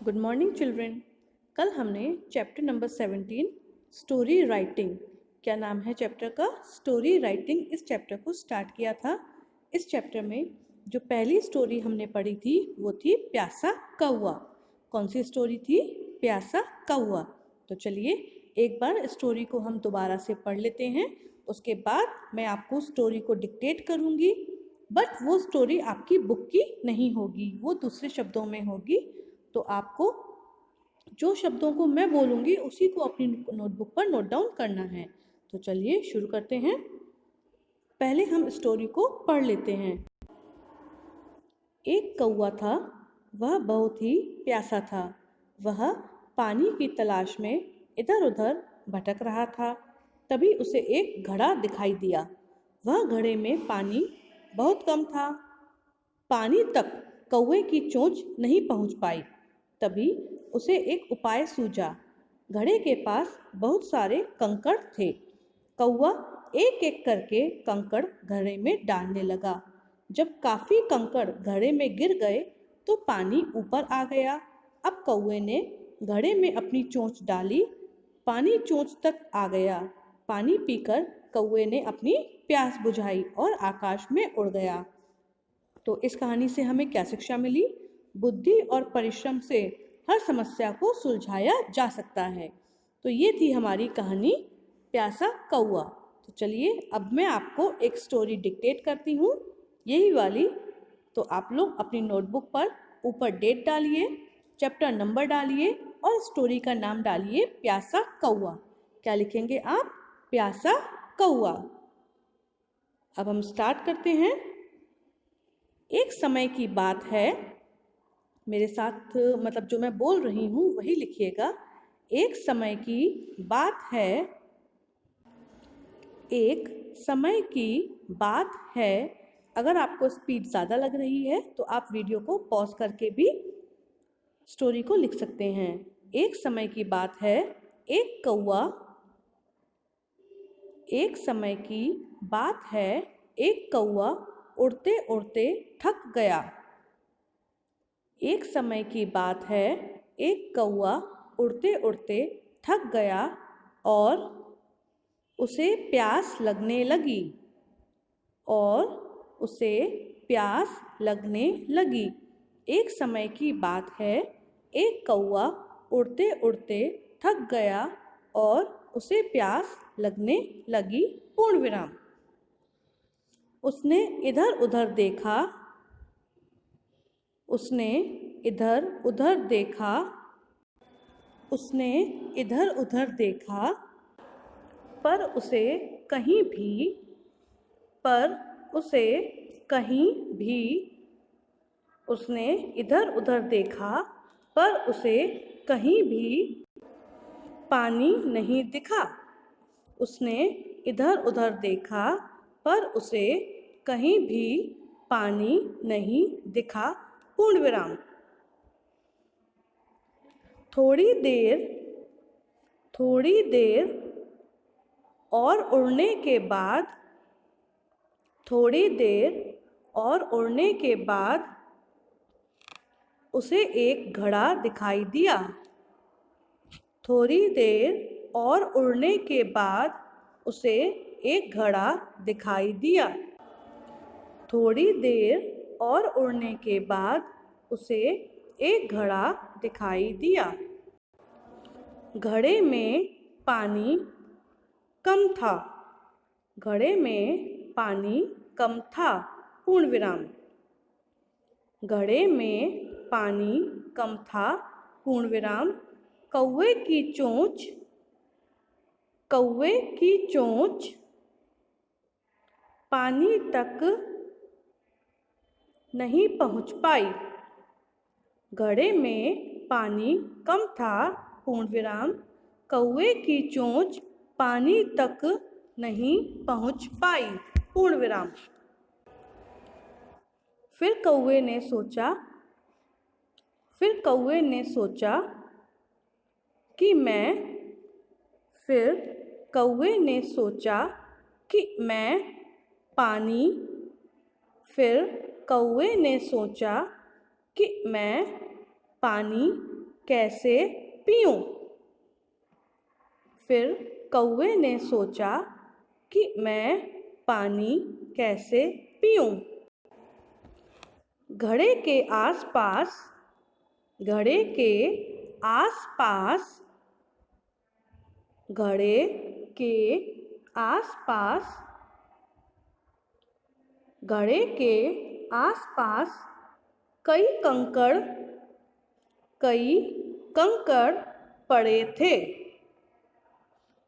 Good morning children. कल हमने chapter number 17 story writing, क्या नाम है चैप्टर का, स्टोरी राइटिंग, इस चैप्टर को स्टार्ट किया था। इस चैप्टर में जो पहली स्टोरी हमने पढ़ी थी वो थी प्यासा कौवा। कौन सी स्टोरी थी? प्यासा कौवा। तो चलिए एक बार स्टोरी को हम दोबारा से पढ़ लेते हैं। उसके बाद मैं आपको स्टोरी को डिक्टेट करूँगी, बट वो स्टोरी आपकी बुक की नहीं होगी, वो दूसरे शब्दों में होगी। तो आपको जो शब्दों को मैं बोलूँगी उसी को अपनी नोटबुक पर नोट डाउन करना है। तो चलिए शुरू करते हैं। पहले हम स्टोरी को पढ़ लेते हैं। एक कौवा था, वह बहुत ही प्यासा था। वह पानी की तलाश में इधर उधर भटक रहा था। तभी उसे एक घड़ा दिखाई दिया। वह घड़े में पानी बहुत कम था। पानी तक कौवे की चोंच नहीं पहुंच पाई। तभी उसे एक उपाय सूझा। घड़े के पास बहुत सारे कंकड़ थे। कौवा एक एक करके कंकड़ घड़े में डालने लगा। जब काफी कंकड़ घड़े में गिर गए तो पानी ऊपर आ गया। अब कौवे ने घड़े में अपनी चोंच डाली। पानी चोंच तक आ गया। पानी पीकर कौवे ने अपनी प्यास बुझाई और आकाश में उड़ गया। तो इस कहानी से हमें क्या शिक्षा मिली? बुद्धि और परिश्रम से हर समस्या को सुलझाया जा सकता है। तो ये थी हमारी कहानी प्यासा कौवा। तो चलिए अब मैं आपको एक स्टोरी डिक्टेट करती हूँ, यही वाली। तो आप लोग अपनी नोटबुक पर ऊपर डेट डालिए, चैप्टर नंबर डालिए और स्टोरी का नाम डालिए प्यासा कौवा। क्या लिखेंगे आप? प्यासा कौवा। अब हम स्टार्ट करते हैं। एक समय की बात है, मेरे साथ मतलब जो मैं बोल रही हूँ वही लिखिएगा। एक समय की बात है, एक समय की बात है। अगर आपको स्पीड ज़्यादा लग रही है तो आप वीडियो को पॉज करके भी स्टोरी को लिख सकते हैं। एक समय की बात है, एक कौवा। एक समय की बात है, एक कौवा उड़ते उड़ते थक गया। एक समय की बात है, एक कौवा उड़ते उड़ते थक गया और उसे प्यास लगने लगी। और उसे प्यास लगने लगी। एक समय की बात है, एक कौवा उड़ते उड़ते थक गया और उसे प्यास लगने लगी। पूर्ण विराम। उसने इधर उधर देखा। उसने इधर उधर देखा। उसने इधर उधर देखा पर उसे कहीं भी उसने इधर उधर देखा पर उसे कहीं भी पानी नहीं दिखा। उसने इधर उधर देखा पर उसे कहीं भी पानी नहीं दिखा। पूर्ण विराम। थोड़ी देर और उड़ने के बाद, थोड़ी देर और उड़ने के बाद उसे एक घड़ा दिखाई दिया। थोड़ी देर और उड़ने के बाद उसे एक घड़ा दिखाई दिया। थोड़ी देर और उड़ने के बाद उसे एक घड़ा दिखाई दिया। घड़े में पानी कम था। घड़े में पानी कम था। पूर्ण विराम। घड़े में पानी कम था। पूर्ण विराम। कौवे की चोंच पानी तक नहीं पहुंच पाई। घड़े में पानी कम था। पूर्ण विराम। कौवे की चोंच पानी तक नहीं पहुंच पाई। पूर्ण विराम। फिर कौवे ने सोचा कि मैं पानी कैसे पीऊं? फिर कौवे ने सोचा कि मैं पानी कैसे पीऊं? घड़े के आसपास घड़े के आसपास घड़े के आसपास घड़े के आसपास कई कंकड़ पड़े थे।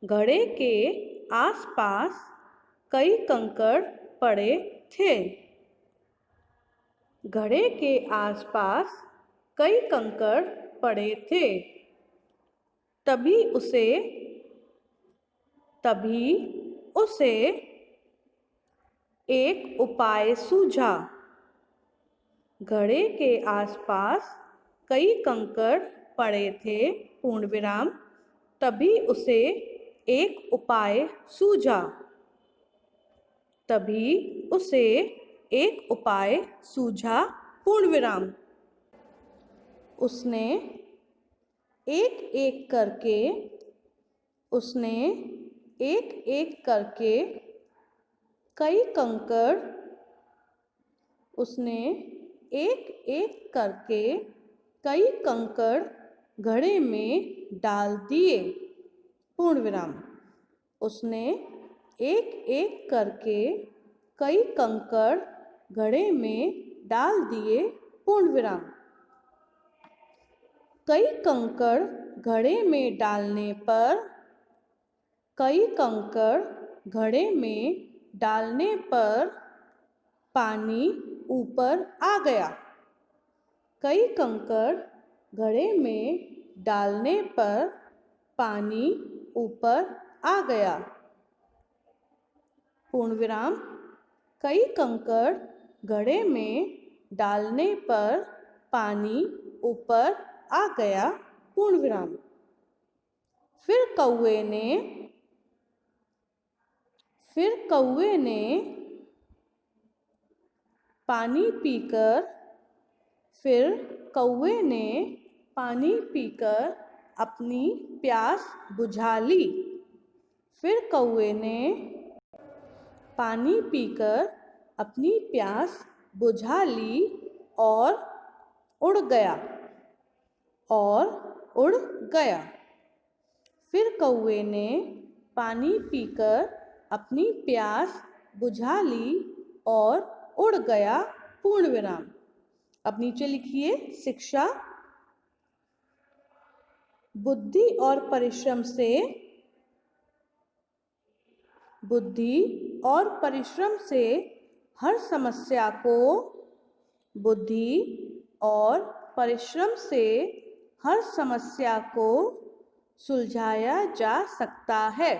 घड़े के आसपास कई कंकड़ पड़े थे। घड़े के आसपास कई कंकड़ पड़े थे। तभी उसे एक उपाय सूझा। घड़े के आसपास कई कंकड़ पड़े थे पूर्ण विराम। तभी उसे एक उपाय सूझा। तभी उसे एक उपाय सूझा पूर्ण विराम। उसने एक एक करके कई कंकड़ उसने एक एक करके कई कंकड़ घड़े में डाल दिए पूर्ण विराम। उसने एक एक करके कई कंकड़ घड़े में डाल दिए पूर्ण विराम। कई कंकड़ घड़े में डालने पर पानी ऊपर आ गया। कई कंकड़ घड़े में डालने पर पानी ऊपर आ गया पूर्ण विराम। कई कंकड़ घड़े में डालने पर पानी ऊपर आ गया पूर्ण विराम। फिर कौवे ने पानी पीकर अपनी प्यास बुझा ली। फिर कौवे ने पानी पीकर अपनी प्यास बुझा ली और उड़ गया। फिर कौवे ने पानी पीकर अपनी प्यास बुझा ली और उड़ गया पूर्ण विराम। अब नीचे लिखिए शिक्षा। बुद्धि और परिश्रम से हर समस्या को सुलझाया जा सकता है।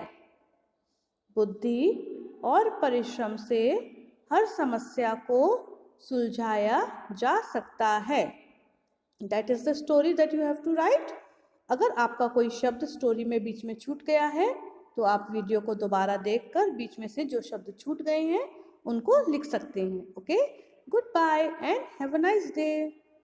बुद्धि और परिश्रम से हर समस्या को सुलझाया जा सकता है। That is the story that you have to write. अगर आपका कोई शब्द स्टोरी में बीच में छूट गया है तो आप वीडियो को दोबारा देखकर बीच में से जो शब्द छूट गए हैं उनको लिख सकते हैं। Okay, good bye and have a nice day.